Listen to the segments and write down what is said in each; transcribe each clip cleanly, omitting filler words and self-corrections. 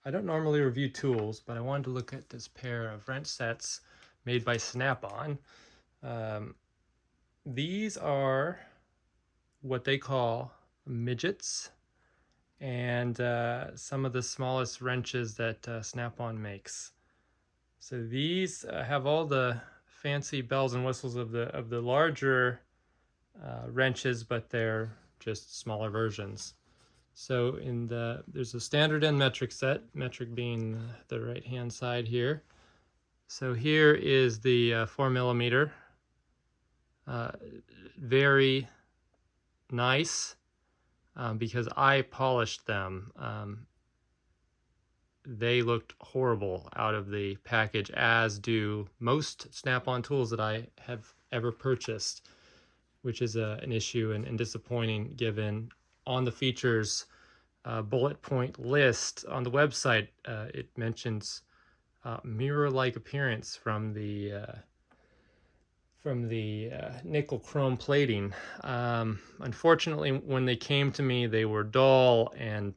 I don't normally review tools, but I wanted to look at this pair of wrench sets made by Snap-on. These are what they call midgets, and some of the smallest wrenches that Snap-on makes. So these have all the fancy bells and whistles of the larger wrenches, but they're just smaller versions. So there's a standard and metric set, metric being the right hand side here. So here is the 4mm, very nice because I polished them. They looked horrible out of the package, as do most Snap-on tools that I have ever purchased, which is an issue and disappointing given on the features bullet point list on the website. It mentions mirror-like appearance from the nickel chrome plating. Unfortunately, when they came to me, they were dull and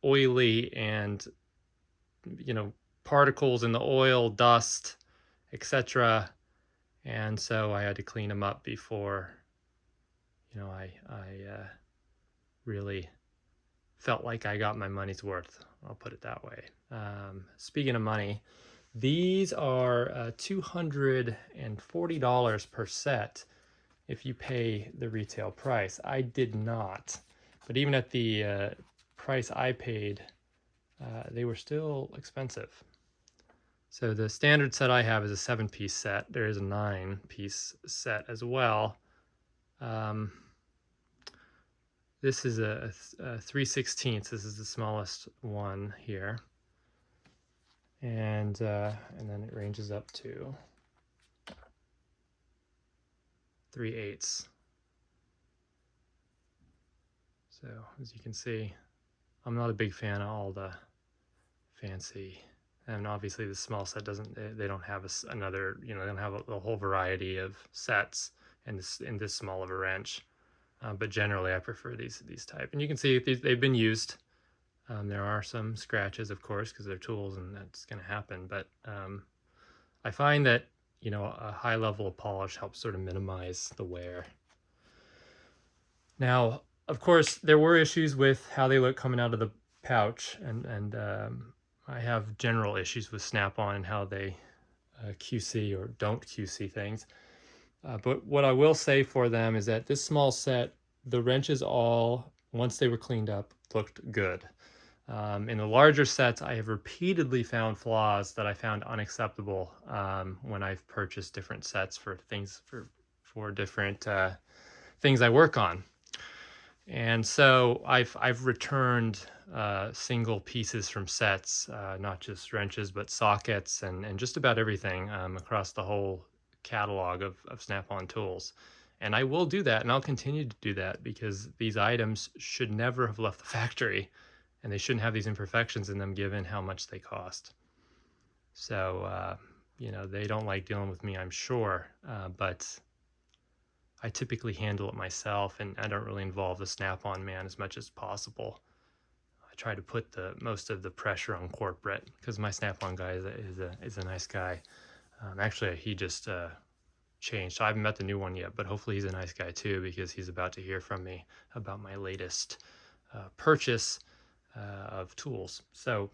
oily, and particles in the oil, dust, etc. And so I had to clean them up before I really felt like I got my money's worth. I'll put it that way. Speaking of money, these are $240 per set if you pay the retail price. I did not, but even at the price I paid, they were still expensive. So the standard set I have is a 7-piece set. There is a 9-piece set as well. This is a 3/16. This is the smallest one here, and then it ranges up to 3/8. So as you can see, I'm not a big fan of all the fancy, and obviously the small set they don't have another, they don't have a whole variety of sets in this small of a wrench. But generally I prefer these type, and you can see they've been used. There are some scratches, of course, because they're tools and that's going to happen, but I find that a high level of polish helps sort of minimize the wear. Now, of course, there were issues with how they look coming out of the pouch, and I have general issues with Snap-on and how they QC or don't QC things. But what I will say for them is that this small set, the wrenches all, once they were cleaned up, looked good. In the larger sets, I have repeatedly found flaws that I found unacceptable when I've purchased different sets for things for different things I work on. And so I've returned single pieces from sets, not just wrenches, but sockets and just about everything across the whole catalog of Snap-on tools. And I will do that, and I'll continue to do that, because these items should never have left the factory, and they shouldn't have these imperfections in them given how much they cost. So, they don't like dealing with me, I'm sure, but I typically handle it myself, and I don't really involve the Snap-on man as much as possible. I try to put most of the pressure on corporate, because my Snap-on guy is a nice guy. Actually, he just changed, so I haven't met the new one yet, but hopefully he's a nice guy too, because he's about to hear from me about my latest purchase of tools. So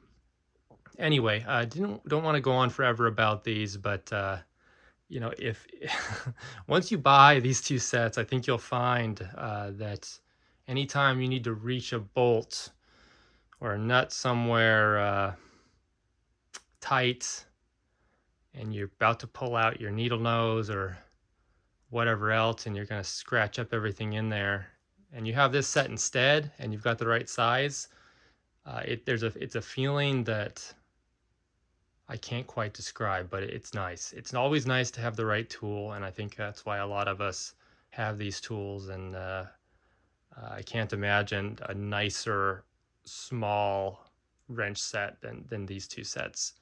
anyway, I don't want to go on forever about these, but if once you buy these two sets, I think you'll find that anytime you need to reach a bolt or a nut somewhere tight, and you're about to pull out your needle nose or whatever else, and you're going to scratch up everything in there, and you have this set instead, and you've got the right size, it's a feeling that I can't quite describe, but it's nice. It's always nice to have the right tool, and I think that's why a lot of us have these tools, and I can't imagine a nicer small wrench set than these two sets.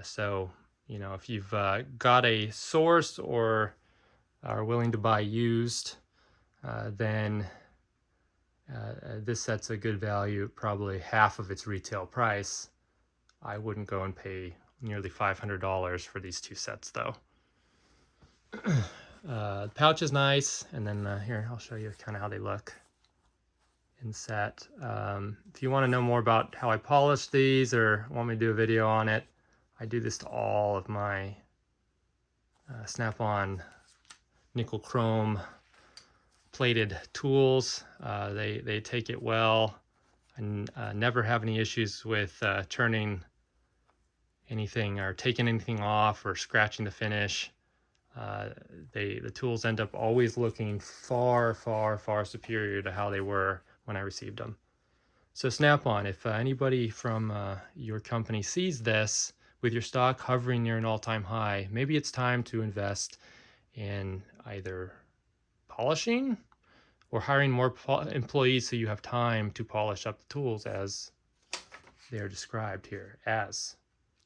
So if you've got a source or are willing to buy used, then this set's a good value, probably half of its retail price. I wouldn't go and pay nearly $500 for these 2 sets though. The pouch is nice, and then here I'll show you kind of how they look in set. If you want to know more about how I polish these or want me to do a video on it, I do this to all of my Snap-on nickel chrome plated tools. They take it well, and never have any issues with turning anything or taking anything off or scratching the finish. The tools end up always looking far, far, far superior to how they were when I received them. So Snap-on, if anybody from your company sees this with your stock hovering near an all-time high, maybe it's time to invest in either polishing or hiring more employees so you have time to polish up the tools as they are described here as.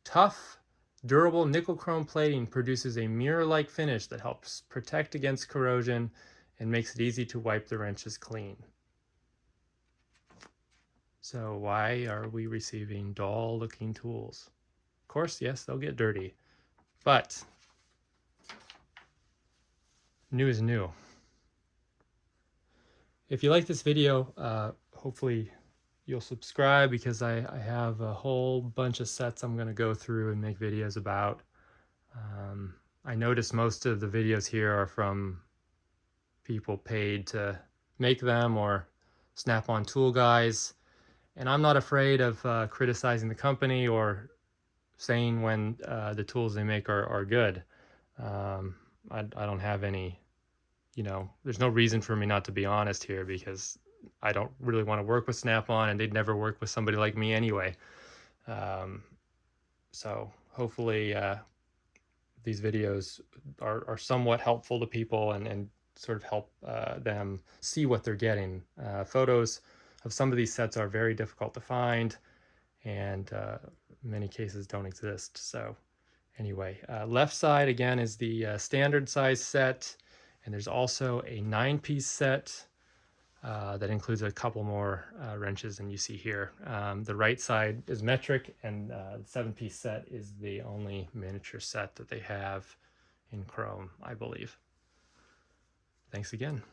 Tough, durable nickel chrome plating produces a mirror-like finish that helps protect against corrosion and makes it easy to wipe the wrenches clean. So why are we receiving dull-looking tools? Of course, yes, they'll get dirty, but new is new. If you like this video, hopefully you'll subscribe, because I have a whole bunch of sets I'm going to go through and make videos about. I noticed most of the videos here are from people paid to make them or Snap-on tool guys, and I'm not afraid of criticizing the company or saying when the tools they make are good. I don't have any, there's no reason for me not to be honest here, because I don't really want to work with Snap-on, and they'd never work with somebody like me anyway. So hopefully these videos are somewhat helpful to people and sort of help them see what they're getting. Photos of some of these sets are very difficult to find, and in many cases don't exist. So anyway, left side again is the standard size set, and there's also a 9-piece set that includes a couple more wrenches than you see here. The right side is metric, and the 7-piece set is the only miniature set that they have in chrome, I believe. Thanks again.